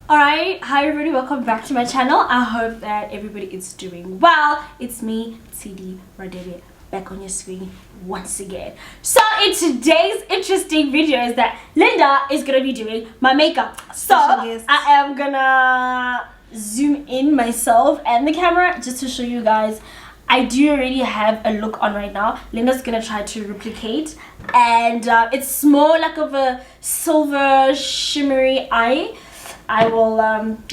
Alright, hi everybody, welcome back to my channel. I hope that everybody is doing well. It's me, TD Radebe, back on your screen once again. So in today's interesting video is that Linda is gonna be doing my makeup. So I am gonna zoom in myself and the camera just to show you guys. I do already have a look on right now. Linda's gonna try to replicate, and it's more like of a silver shimmery eye. I will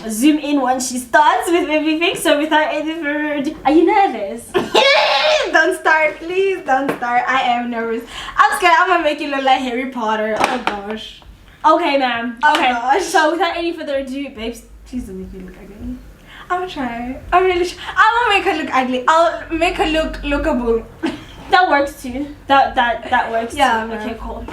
zoom in once she starts with everything. So without any further ado, are you nervous? Don't start, please don't start. I am nervous. I'm scared I'm gonna make you look like Harry Potter. Oh gosh. Okay, ma'am. Oh okay. gosh. So without any further ado, babes, please don't make me look ugly. I'm gonna try. I'm really I won't make her look ugly. I'll make her look lookable. That works too. That works. Yeah. Too. Okay, cool.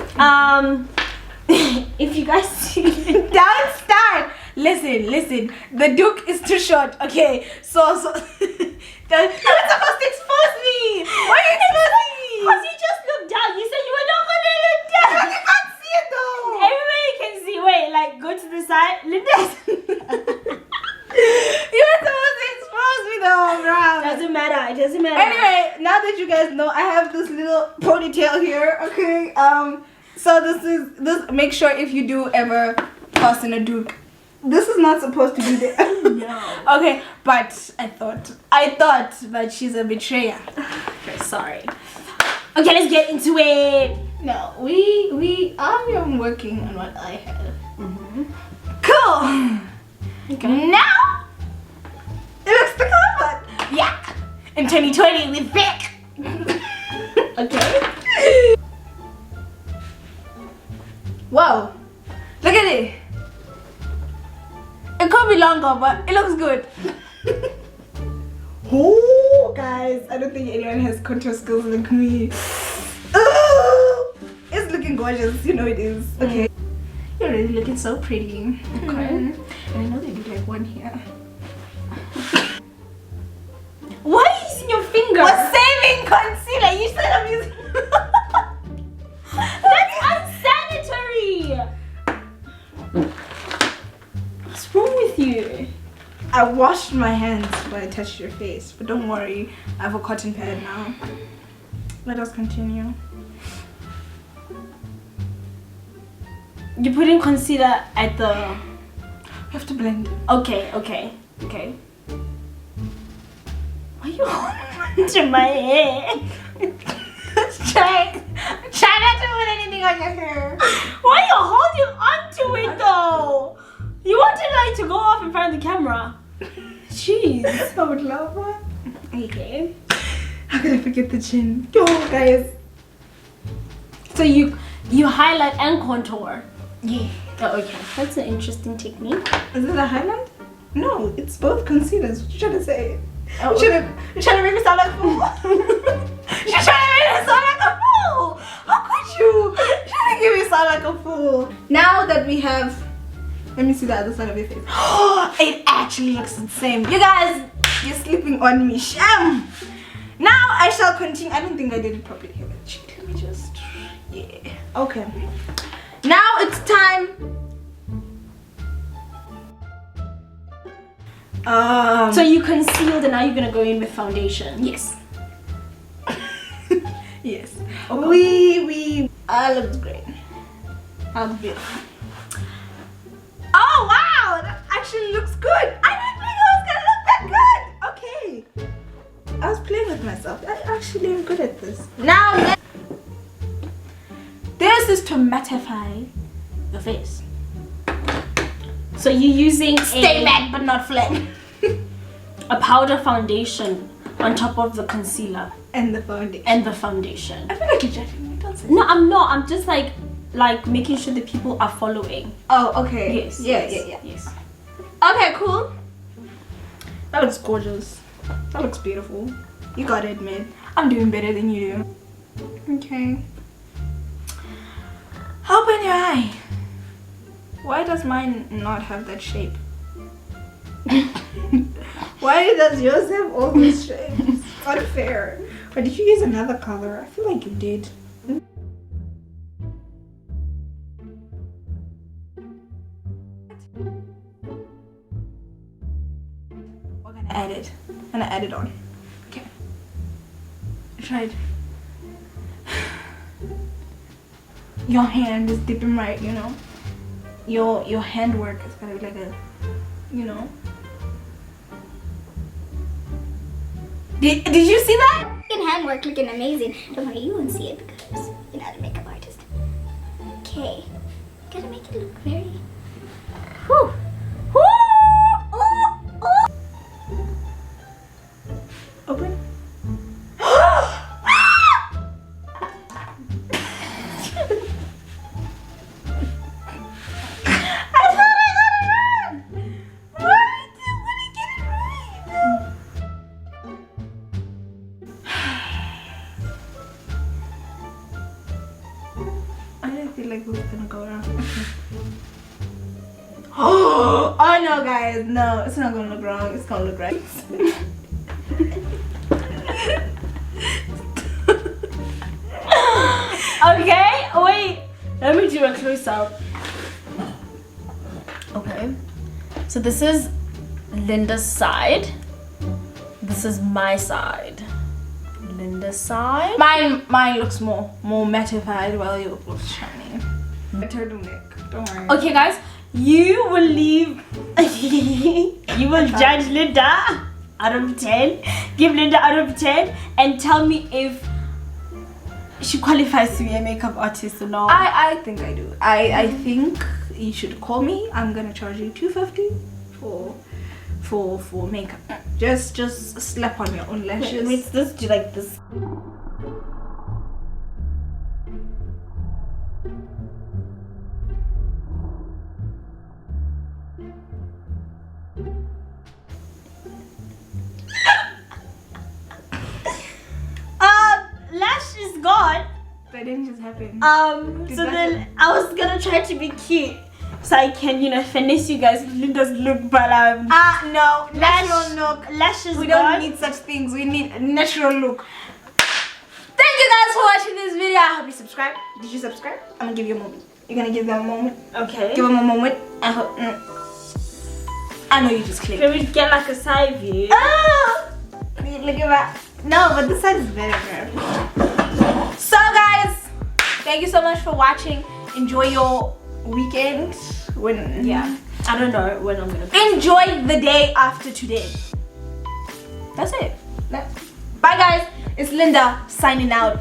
If you guys see don't start. Listen. The Duke is too short. Okay. So you're supposed to expose me. Why are you exposing me? Because you just looked down. You said you were not gonna look down. You can't see it though. Everybody can see. Wait, like go to the side. Linda. You were supposed to expose me though, bro. Doesn't matter. It doesn't matter. Anyway, now that you guys know, I have this little ponytail here. Okay. So this. Make sure if you do ever toss in a Duke, this is not supposed to be there. No. Okay, but I thought that she's a betrayer. Okay, sorry. Okay, let's get into it. No, I am working on what I have. Cool. Okay. Now it looks the but yeah. In 2020 we're back. Okay. Whoa. Look at it. It could be longer, but it looks good. Oh, guys, I don't think anyone has contour skills like me. Oh, it's looking gorgeous. You know it is. Okay. You're really looking so pretty. Okay. And I know they do like one here. Why are you using your finger? We're saving concealer. You said I'm using. That's unsanitary. What's wrong with you? I washed my hands when I touched your face, but don't worry, I have a cotton pad now. Let us continue. You're putting concealer at the. You have to blend. Okay. Why are you holding onto my hair? Try not to put anything on your hair. Why are you holding onto it though? You wanted like to go off in front of the camera. Jeez. I would love that. Okay. How could I forget the chin? Yo, guys. So you highlight and contour. Yeah. Oh, okay. That's an interesting technique. Is it a highlight? No, it's both concealers. What you trying to say? Oh, You're trying to make me sound like a fool. You're trying to make me sound like a fool. How could you? You're trying to make me sound like a fool. Now that we have, let me see the other side of your face. It actually looks the same. You guys, you're sleeping on me. Sham. Now I shall continue. I don't think I did it properly here. Let me just, yeah. Okay. Now it's time. So you concealed and now you're gonna go in with foundation. Yes. Yes. Okay. Looks great. Looks beautiful. Oh wow! That actually looks good. I didn't think I was gonna look that good. Okay. I was playing with myself. I actually am good at this. Now this is to mattify your face. So you're using Stay matte but not flat. a powder foundation on top of the concealer And the foundation. I feel like you're judging me. Don't say No, I'm not. I'm just like making sure that people are following. Oh, okay. Yes. Yes. Okay, cool. That looks gorgeous. That looks beautiful. You gotta admit, I'm doing better than you do. Okay. Open your eye. Why does mine not have that shape? Why does yours have all these shapes? It's unfair. Or did you use another color? I feel like you did. add it. And I add it on. Okay. I tried. Your hand is dipping right, you know. Your handwork is gonna be like a, you know. Did you see that? Handwork looking amazing. Don't worry, you won't see it because you're not a makeup artist. Okay. Gotta make it look very. Whew. Open. Like who's gonna go around? Oh no, guys, no, it's not gonna look wrong. It's gonna look right. Okay, wait. Let me do a close up. Okay. So this is Linda's side. This is my side. Linda's side. Mine looks more mattified while yours looks shiny. Turtleneck. Don't worry. Okay, guys, you will leave. You will judge Linda out of 10. Give Linda out of 10 and tell me if she qualifies to be a makeup artist or not. I think I do. I think you should call me. I'm gonna charge you $250 for makeup. Just slap on your own lashes. Let's just do like this. Lash is gone. That didn't just happen. So then I was gonna try to be cute so I can, you know, finesse you guys with Linda's look, but no, natural look. Lashes We gone. don't need such things. We need a natural look. Thank you guys for watching this video. I hope you subscribe. Did you subscribe? I'm gonna give you a moment. You're gonna give them a moment. Okay. Give them a moment. I hope. I know you just clicked. Can we get like a side view? Ah! Look at that. No, but this side is better. So guys, thank you so much for watching. Enjoy your weekend. Yeah. I don't know when I'm gonna. Enjoy the day after today. That's it. Bye guys. It's Linda signing out.